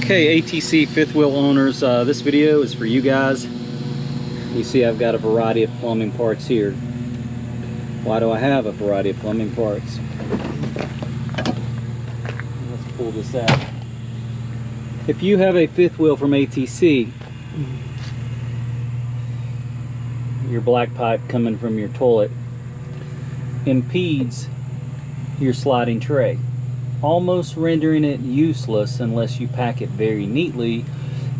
Okay, ATC fifth wheel owners, this video is for you guys. You see I've got a variety of plumbing parts here. Why do I have a variety of plumbing parts? Let's pull this out. If you have a fifth wheel from ATC, your black pipe coming from your toilet impedes your sliding tray, almost rendering it useless unless you pack it very neatly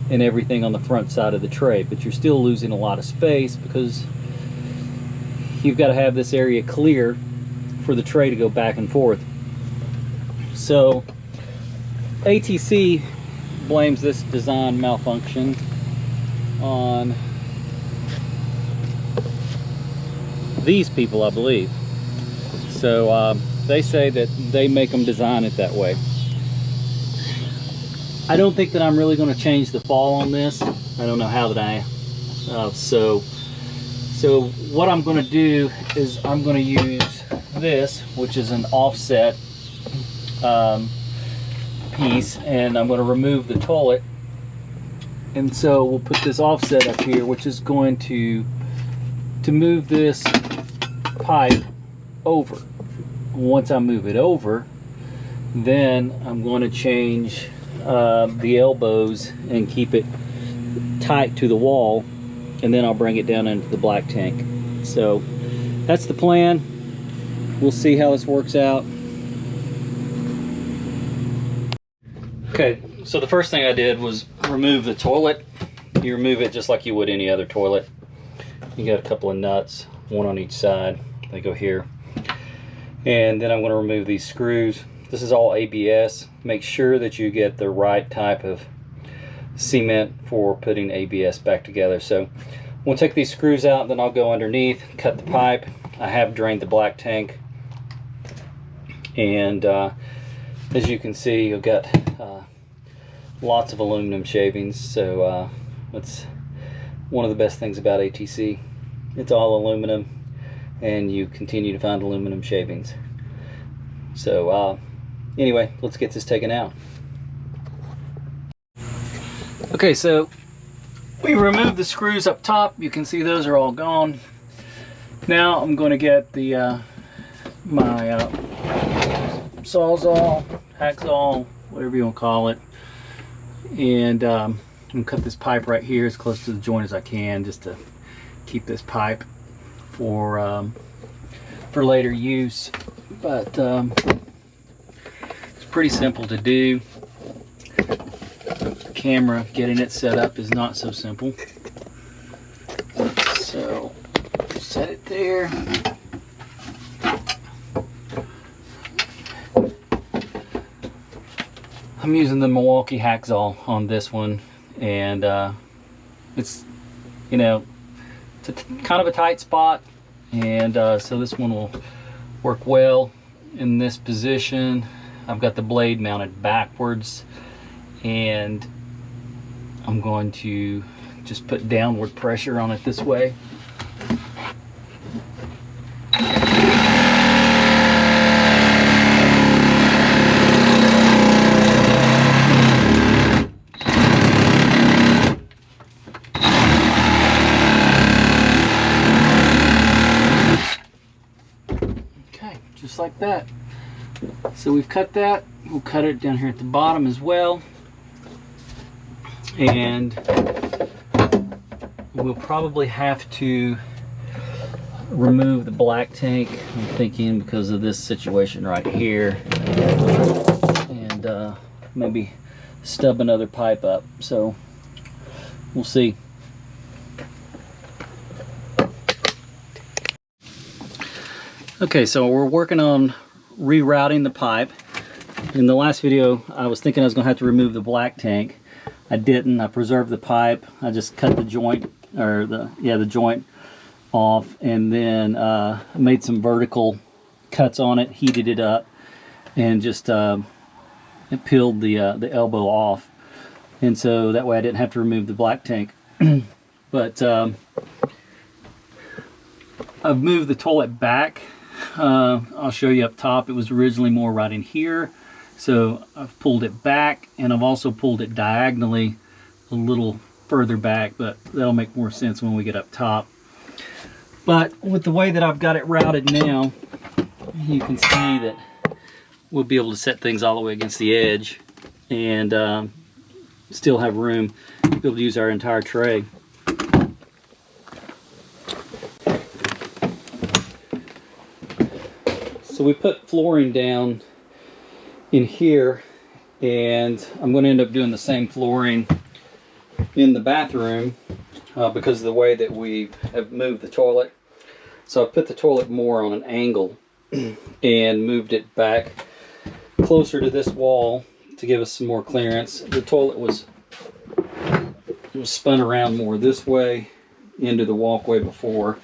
and everything on the front side of the tray. But you're still losing a lot of space because you've got to have this area clear for the tray to go back and forth. So ATC blames this design malfunction on these people, I believe. So they say that they make them design it that way. I don't think that I'm really going to change the fall on this. I don't know how that I so what I'm going to do is I'm going to use this, which is an offset piece, and I'm going to remove the toilet, and so we'll put this offset up here, which is going to move this pipe over. Once I move it over, then I'm going to change the elbows and keep it tight to the wall, and then I'll bring it down into the black tank. So that's the plan. We'll see how this works out. Okay, so the first thing I did was remove the toilet. You remove it just like you would any other toilet. You got a couple of nuts, one on each side. They go here. And then I'm going to remove these screws. This is all ABS. Make sure that you get the right type of cement for putting ABS back together. So we'll take these screws out, then I'll go underneath, cut the pipe. I have drained the black tank, and as you can see, you've got lots of aluminum shavings. So that's one of the best things about ATC. It's all aluminum, and you continue to find aluminum shavings. So anyway, let's get this taken out. Okay, so we removed the screws up top. You can see those are all gone. Now I'm going to get the my sawzall, hacksaw, whatever you want to call it, and I'm going to cut this pipe right here as close to the joint as I can, just to keep this pipe for later use. But it's pretty simple to do. The camera, getting it set up is not so simple. So set it there. I'm using the Milwaukee hacksaw on this one, and it's, you know, it's kind of a tight spot, and so this one will work well in this position. I've got the blade mounted backwards, and I'm going to just put downward pressure on it this way. Just like that. So we've cut that. We'll cut it down here at the bottom as well, and we'll probably have to remove the black tank, I'm thinking, because of this situation right here, and maybe stub another pipe up. So we'll see. Okay, so we're working on rerouting the pipe. In the last video, I was thinking I was going to have to remove the black tank. I didn't. I preserved the pipe. I just cut the joint, or the joint off, and then made some vertical cuts on it, heated it up, and just peeled the elbow off. And so that way I didn't have to remove the black tank. But I've moved the toilet back. I'll show you up top. It was originally more right in here, So I've pulled it back, and I've also pulled it diagonally a little further back, but that'll make more sense when we get up top. But with the way that I've got it routed now, you can see that we'll be able to set things all the way against the edge and still have room to be able to use our entire tray. So we put flooring down in here, and I'm going to end up doing the same flooring in the bathroom because of the way that we have moved the toilet. So I put the toilet more on an angle and moved it back closer to this wall to give us some more clearance. The toilet was spun around more this way into the walkway before,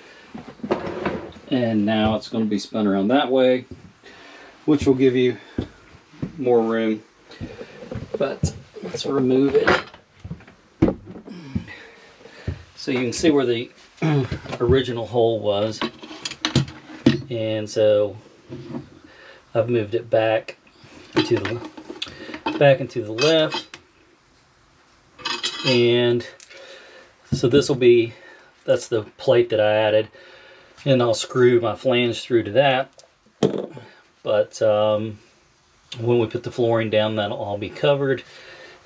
and now it's going to be spun around that way, which will give you more room. But let's remove it so you can see where the original hole was. And so I've moved it back into the left, and so this will be, that's the plate that I added, and I'll screw my flange through to that. But when we put the flooring down, that'll all be covered,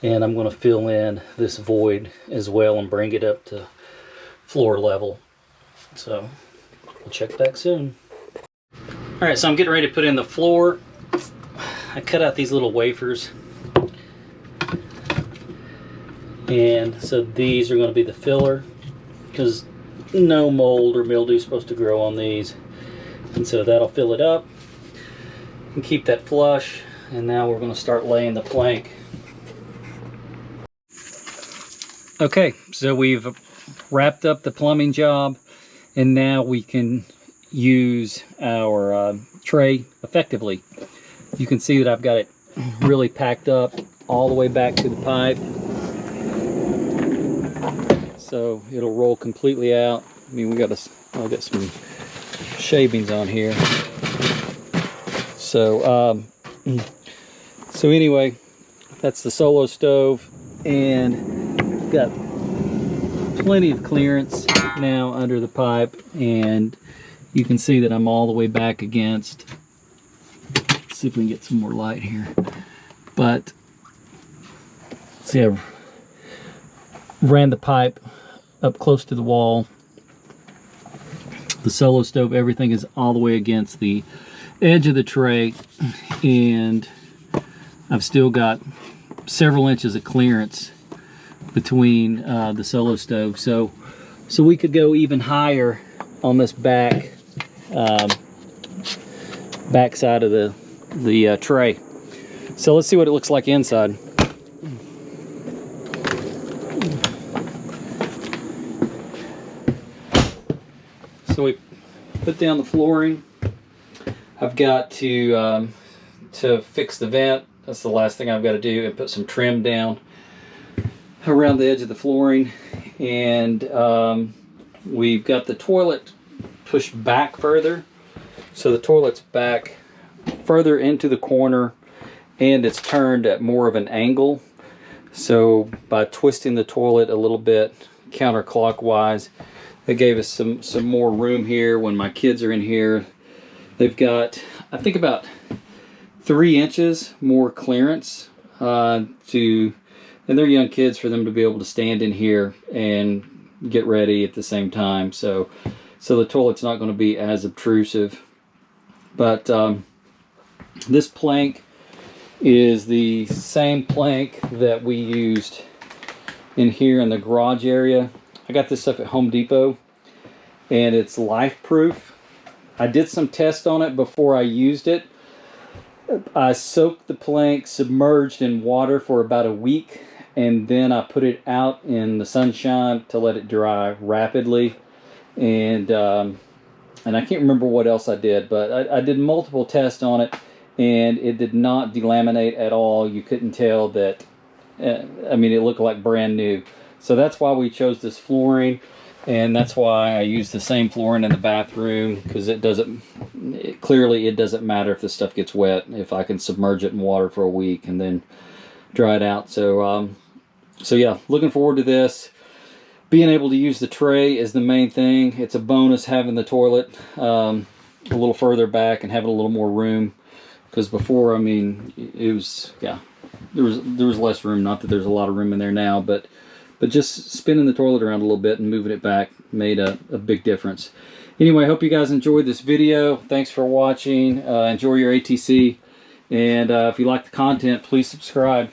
and I'm going to fill in this void as well and bring it up to floor level. So we'll check back soon. Alright, so I'm getting ready to put in the floor. I cut out these little wafers, and so these are going to be the filler because no mold or mildew is supposed to grow on these, and so that'll fill it up and keep that flush. And now we're going to start laying the plank. Okay, so we've wrapped up the plumbing job, and now we can use our tray effectively. You can see that I've got it really packed up all the way back to the pipe, so it'll roll completely out. I mean, I've got some shavings on here. So so anyway, that's the solo stove, and got plenty of clearance now under the pipe, and you can see that I'm all the way back against. Let's see if we can get some more light here. But see, I ran the pipe up close to the wall. The solo stove, everything is all the way against the edge of the tray, and I've still got several inches of clearance between the solo stove, so we could go even higher on this back side of the tray. So let's see what it looks like inside. So we put down the flooring. I've got to fix the vent. That's the last thing I've got to do, and put some trim down around the edge of the flooring. And we've got the toilet pushed back further, so the toilet's back further into the corner, and it's turned at more of an angle. So by twisting the toilet a little bit counterclockwise, it gave us some more room here. When my kids are in here, they've got, I think, about 3 inches more clearance and they're young kids, for them to be able to stand in here and get ready at the same time. So the toilet's not going to be as obtrusive. But this plank is the same plank that we used in here in the garage area. I got this stuff at Home Depot, and it's life-proof. I did some tests on it before I used it. I soaked the plank submerged in water for about a week, and then I put it out in the sunshine to let it dry rapidly. And I can't remember what else I did, but I did multiple tests on it, and it did not delaminate at all. You couldn't tell that, I mean, it looked like brand new. So that's why we chose this flooring. And that's why I use the same flooring in the bathroom, because it doesn't matter if the stuff gets wet if I can submerge it in water for a week and then dry it out. So so yeah, looking forward to this. Being able to use the tray is the main thing. It's a bonus having the toilet a little further back and having a little more room, because before, I mean, it was, yeah, there was less room. Not that there's a lot of room in there now, but just spinning the toilet around a little bit and moving it back made a big difference. Anyway, I hope you guys enjoyed this video. Thanks for watching. Enjoy your ATC. And if you like the content, please subscribe.